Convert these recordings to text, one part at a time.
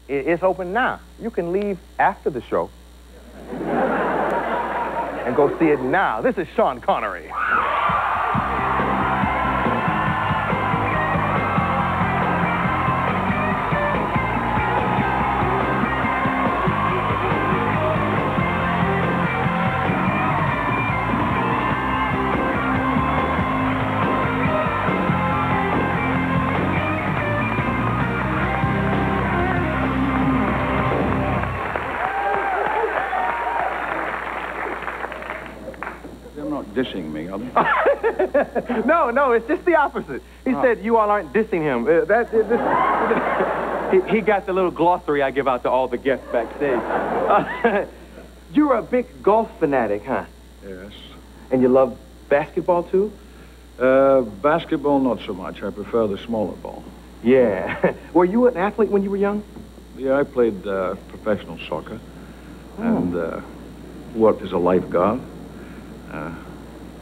It's open now. You can leave after the show and go see it now. This is Sean Connery. Dissing me, are they? No, it's just the opposite. He said you all aren't dissing him. He got the little glossary I give out to all the guests backstage. You're a big golf fanatic, huh? Yes. And you love basketball, too? Basketball, not so much. I prefer the smaller ball. Yeah. Were you an athlete when you were young? Yeah, I played professional soccer and worked as a lifeguard.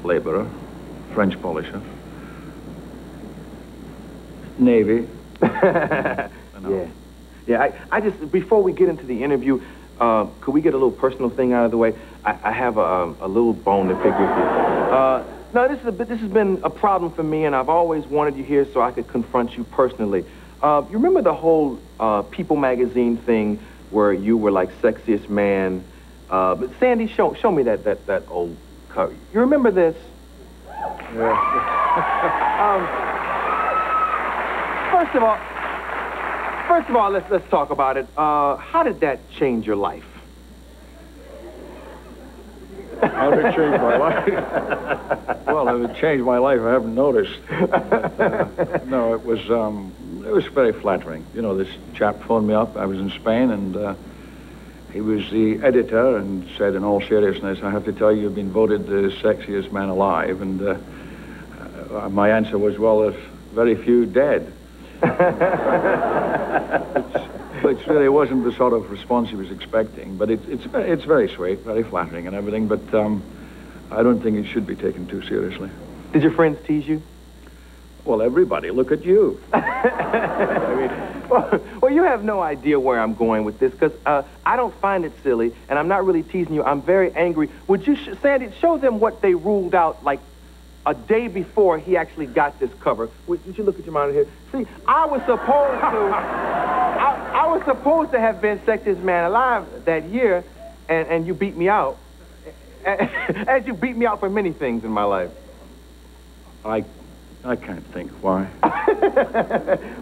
Laborer, French polisher, Navy. Yeah. I just, before we get into the interview, could we get a little personal thing out of the way? I have a little bone to pick with you. No, this has been a problem for me, and I've always wanted you here so I could confront you personally. You remember the whole People magazine thing where you were like sexiest man? But Sandy, show me that old cover. You remember this? Yeah. First of all, let's talk about it. How did that change your life? How did it change my life? Well, if it changed my life, I haven't noticed. But, no, it was very flattering. You know, this chap phoned me up. I was in Spain, and he was the editor and said, in all seriousness, I have to tell you, you've been voted the sexiest man alive. And my answer was, well, there's very few dead. Which really wasn't the sort of response he was expecting. But it's very sweet, very flattering and everything. But I don't think it should be taken too seriously. Did your friends tease you? Well, everybody, look at you. Well, you have no idea where I'm going with this, because I don't find it silly, and I'm not really teasing you. I'm very angry. Would you, Sandy, show them what they ruled out, like, a day before he actually got this cover? Would you look at your monitor here? See, I was supposed to have been Sexiest Man Alive that year, and you beat me out. As you beat me out for many things in my life. I can't think why.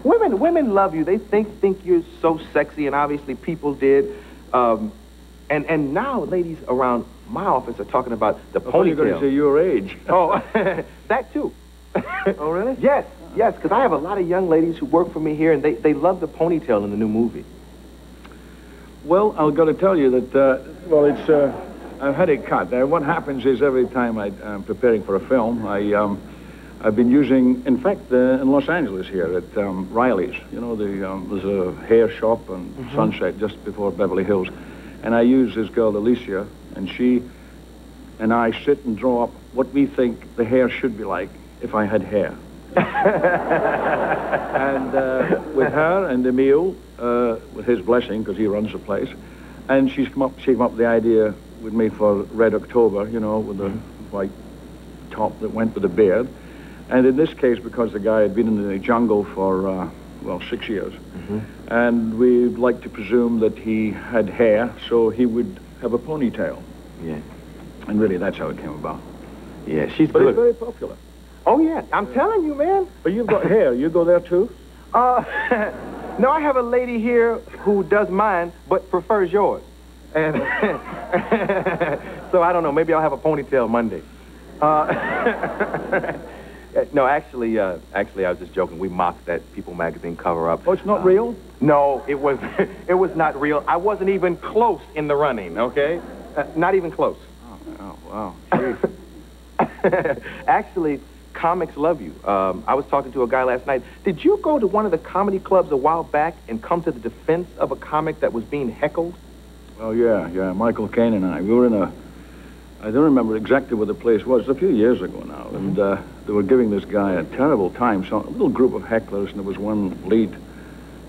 Women love you. They think you're so sexy, and obviously people did. And now ladies around my office are talking about the ponytail. You're going to say your age. Oh, that too. Oh, really? Yes, because I have a lot of young ladies who work for me here, and they love the ponytail in the new movie. Well, I've got to tell you that, I've had it cut. What happens is every time I'm preparing for a film, I've been using, in fact, in Los Angeles here at Riley's. You know, there's a hair shop on Sunset just before Beverly Hills. And I use this girl, Alicia, and she and I sit and draw up what we think the hair should be like if I had hair. And with her and Emile, with his blessing, because he runs the place, and she came up with the idea with me for Red October, you know, with the white top that went with the beard. And in this case, because the guy had been in the jungle for, 6 years, and we'd like to presume that he had hair, so he would have a ponytail. Yeah. And really, that's how it came about. Yeah, she's but good. It's very popular. Oh, yeah. I'm telling you, man. But you've got hair. You go there, too? No, I have a lady here who does mine, but prefers yours. And so I don't know. Maybe I'll have a ponytail Monday. No, actually, I was just joking. We mocked that People magazine cover-up. Oh, it's not real? No, it was not real. I wasn't even close in the running, okay? Not even close. Oh, wow. Actually, comics love you. I was talking to a guy last night. Did you go to one of the comedy clubs a while back and come to the defense of a comic that was being heckled? Oh, yeah. Michael Caine and I. We were in I don't remember exactly where the place was. It's a few years ago now. And they were giving this guy a terrible time. So a little group of hecklers, and there was one lead.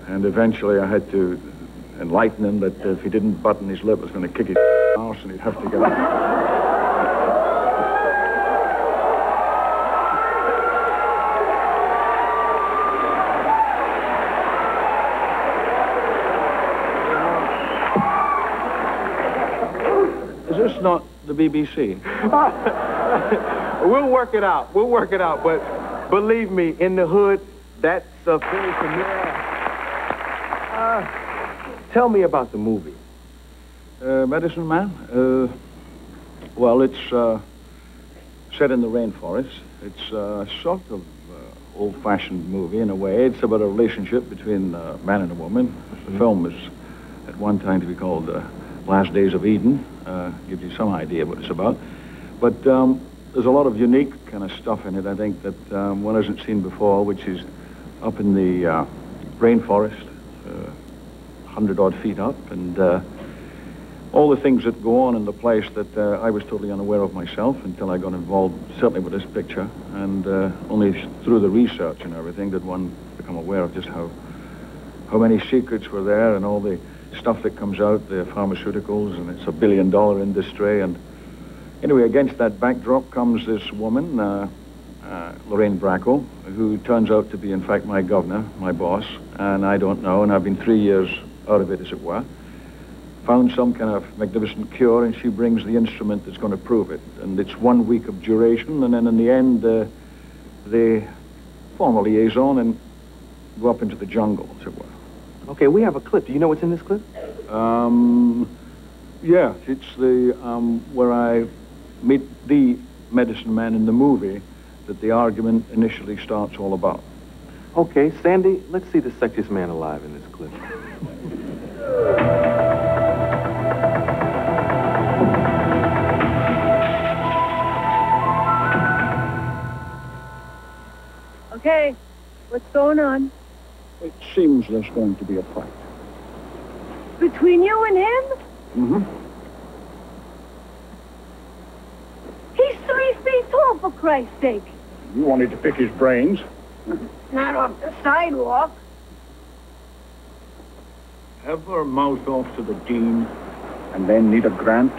And eventually I had to enlighten him that if he didn't button his lip, it was going to kick his arse and he'd have to get up. Is this not the BBC? We'll work it out. We'll work it out. But believe me, in the hood, that's a very familiar. Tell me about the movie. Medicine Man? Well, it's set in the rainforest. It's a sort of old-fashioned movie in a way. It's about a relationship between a man and a woman. The film was at one time to be called Last Days of Eden. Gives you some idea what it's about. But there's a lot of unique kind of stuff in it, I think, that one hasn't seen before, which is up in the rainforest, 100-odd feet up, and all the things that go on in the place that I was totally unaware of myself until I got involved, certainly with this picture, and only through the research and everything did one become aware of just how many secrets were there and all the stuff that comes out, the pharmaceuticals, and it's a billion-dollar industry. And anyway, against that backdrop comes this woman, Lorraine Bracco, who turns out to be, in fact, my governor, my boss, and I don't know, and I've been 3 years out of it, as it were. Found some kind of magnificent cure, and she brings the instrument that's going to prove it. And it's 1 week of duration, and then in the end, they form a liaison and go up into the jungle, as it were. Okay, we have a clip. Do you know what's in this clip? Yeah, it's the, where I meet the medicine man in the movie that the argument initially starts all about. Okay, Sandy, let's see the sexiest man alive in this clip. Okay, what's going on? It seems there's going to be a fight. Between you and him? Mm-hmm. He's 3 feet tall, for Christ's sake. You wanted to pick his brains. Not off the sidewalk. Ever mouth off to the dean and then need a grant?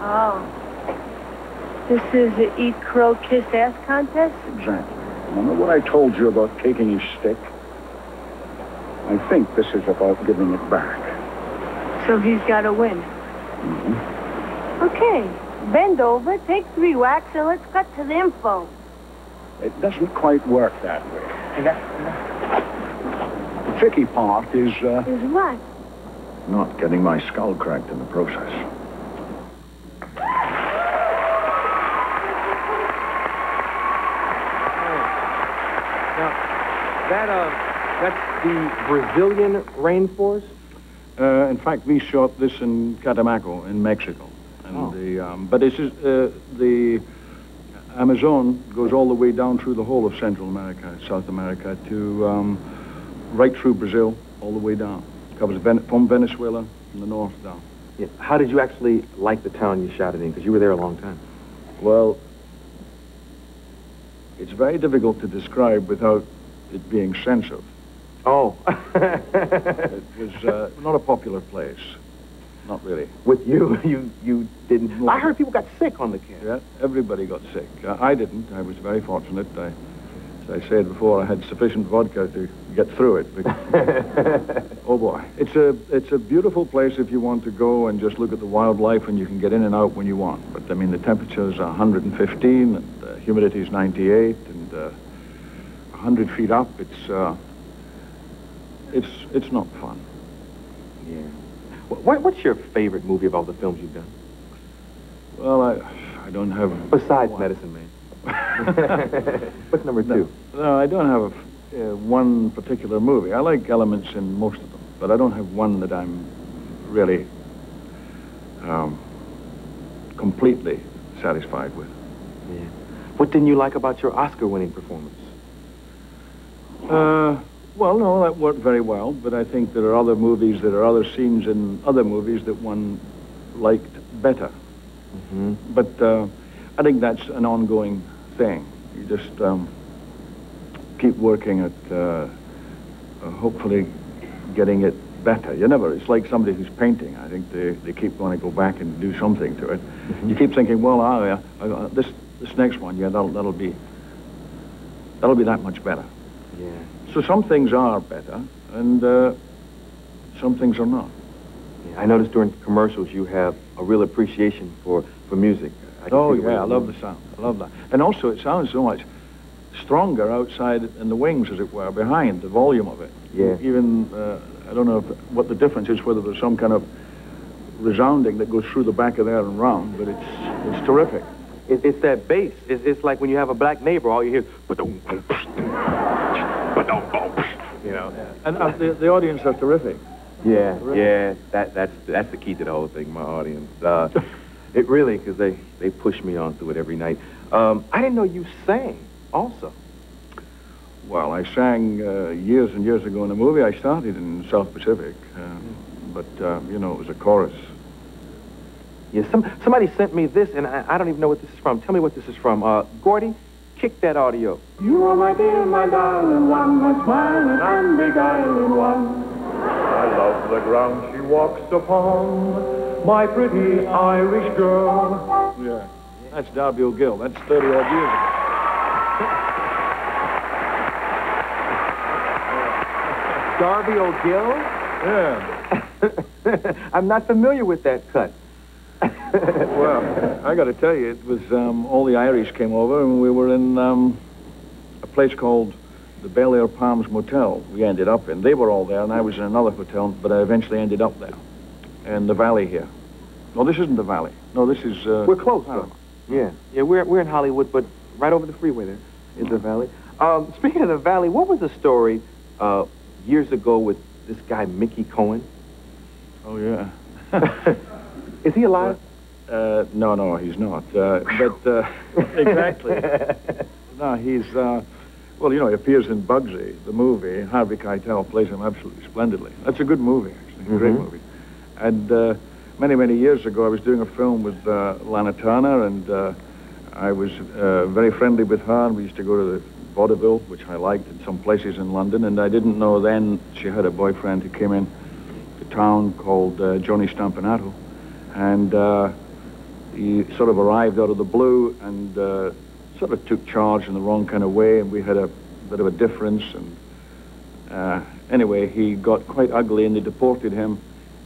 Oh. This is the Eat Crow Kiss Ass contest? Exactly. Remember what I told you about taking his stick? I think this is about giving it back. So he's got to win. Mm-hmm. Okay, bend over, take 3 whacks, and let's cut to the info. It doesn't quite work that way. The tricky part is, Is what? not getting my skull cracked in the process. That's the Brazilian rainforest? In fact, we shot this in Catemaco in Mexico. And but it's just, the Amazon goes all the way down through the whole of Central America, South America, to right through Brazil, all the way down. Covers from Venezuela in the north down. Yeah. How did you actually like the town you shot it in? Because you were there a long time. Well, it's very difficult to describe without it being censored. Oh. It was not a popular place. Not really. With you, you didn't. I heard people got sick on the camp. Yeah, everybody got sick. I didn't. I was very fortunate. As I said before, I had sufficient vodka to get through it. But, oh boy, it's a beautiful place if you want to go and just look at the wildlife, and you can get in and out when you want. But I mean, the temperature's 115, and the humidity is 98, and 100 feet up. It's not fun. Yeah. What's your favorite movie of all the films you've done? Well, I don't have... Besides Medicine Man. What's number 2? No, I don't have one particular movie. I like elements in most of them, but I don't have one that I'm really completely satisfied with. Yeah. What didn't you like about your Oscar-winning performance? Well, no, that worked very well, but I think there are other movies, there are other scenes in other movies that one liked better. Mm-hmm. But I think that's an ongoing thing. You just keep working at hopefully getting it better. You never, it's like somebody who's painting. I think they keep wanting to go back and do something to it. Mm-hmm. You keep thinking, well, this next one, yeah, that'll be that much better. Yeah. So some things are better, and some things are not. Yeah, I noticed during commercials you have a real appreciation for music. Oh, yeah, I love the sound. I love that. And also, it sounds so much stronger outside in the wings, as it were, behind, the volume of it. Yeah. Even, I don't know what the difference is, whether there's some kind of resounding that goes through the back of there and round, but it's terrific. It's that bass. It's like when you have a black neighbor, all you hear is, you know. And the audience are terrific. Yeah, yeah. That's the key to the whole thing. My audience. It really, because they push me on through it every night. I didn't know you sang also. Well, I sang years and years ago in a movie. I started in South Pacific, but you know, it was a chorus. Yeah, somebody sent me this, and I don't even know what this is from. Tell me what this is from. Gordy, kick that audio. You are my dear, my darling one, my smiling and beguiling one. I love the ground she walks upon, my pretty Irish girl. Yeah, that's Darby O'Gill. That's 30-odd years ago. Darby O'Gill? Yeah. I'm not familiar with that cut. Well, I got to tell you, it was all the Irish came over, and we were in a place called the Bel Air Palms Motel. We ended up in. They were all there, and I was in another hotel, but I eventually ended up there, in the valley here. No, this isn't the valley. No, this is. We're close, though. Yeah, we're in Hollywood, but right over the freeway there is the valley. Speaking of the valley, what was the story years ago with this guy Mickey Cohen? Oh yeah. Is he alive? No, he's not. But exactly. No, he's. Well, you know, he appears in Bugsy, the movie. Harvey Keitel plays him absolutely splendidly. That's a good movie, actually, a great movie. And many, many years ago, I was doing a film with Lana Turner, and I was very friendly with her, and we used to go to the vaudeville, which I liked, in some places in London, and I didn't know then she had a boyfriend who came in to town called Johnny Stampinato, and he sort of arrived out of the blue and sort of took charge in the wrong kind of way, and we had a bit of a difference, and anyway, he got quite ugly, and they deported him,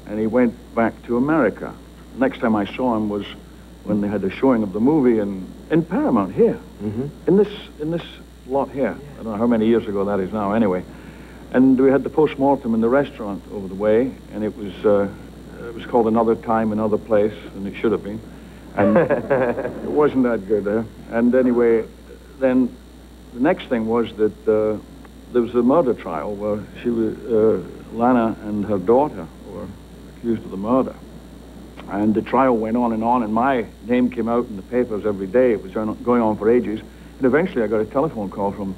and he went back to America. Next time I saw him was when they had a showing of the movie in Paramount here, in this lot here. I don't know how many years ago that is now, anyway. And we had the post-mortem in the restaurant over the way, and it was called Another Time, Another Place, and it should have been. And it wasn't that good there. And anyway, then the next thing was that there was a murder trial where she was, Lana and her daughter were accused of the murder. And the trial went on, and my name came out in the papers every day. It was going on for ages. And eventually I got a telephone call from,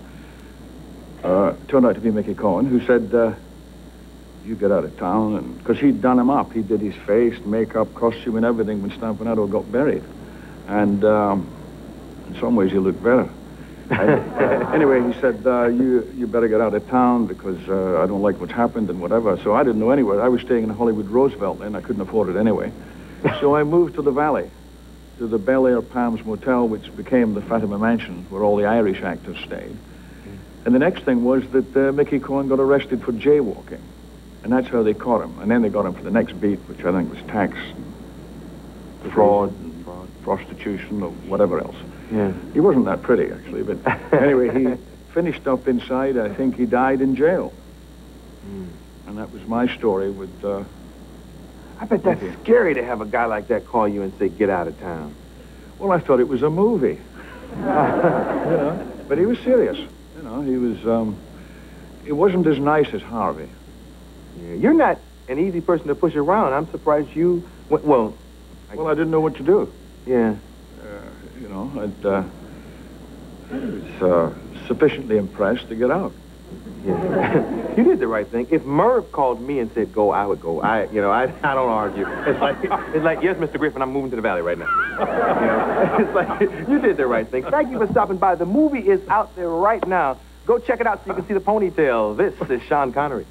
turned out to be Mickey Cohen, who said, you get out of town, and because he'd done him up. He did his face, makeup, costume, and everything when Stampinato got buried. And in some ways he looked better. And, anyway, he said, you better get out of town because I don't like what's happened and whatever. So I didn't know anywhere. I was staying in Hollywood Roosevelt then. I couldn't afford it anyway. So I moved to the valley, to the Bel Air Palms Motel, which became the Fatima Mansion, where all the Irish actors stayed. And the next thing was that Mickey Cohen got arrested for jaywalking. And that's how they caught him. And then they got him for the next beat, which I think was tax, and fraud, and prostitution, or whatever else. Yeah. He wasn't that pretty, actually, but anyway, he finished up inside. I think he died in jail. And that was my story with... I bet that's scary to have a guy like that call you and say, get out of town. Well, I thought it was a movie. You know, but he was serious. You know, he was... it wasn't as nice as Harvey. Yeah, you're not an easy person to push around. I'm surprised you... Well, I didn't know what to do. Yeah. You know, I was sufficiently impressed to get out. Yeah. You did the right thing. If Merv called me and said go, I would go. I don't argue. It's like, yes, Mr. Griffin, I'm moving to the valley right now. You know, it's like, you did the right thing. Thank you for stopping by. The movie is out there right now. Go check it out so you can see the ponytail. This is Sean Connery.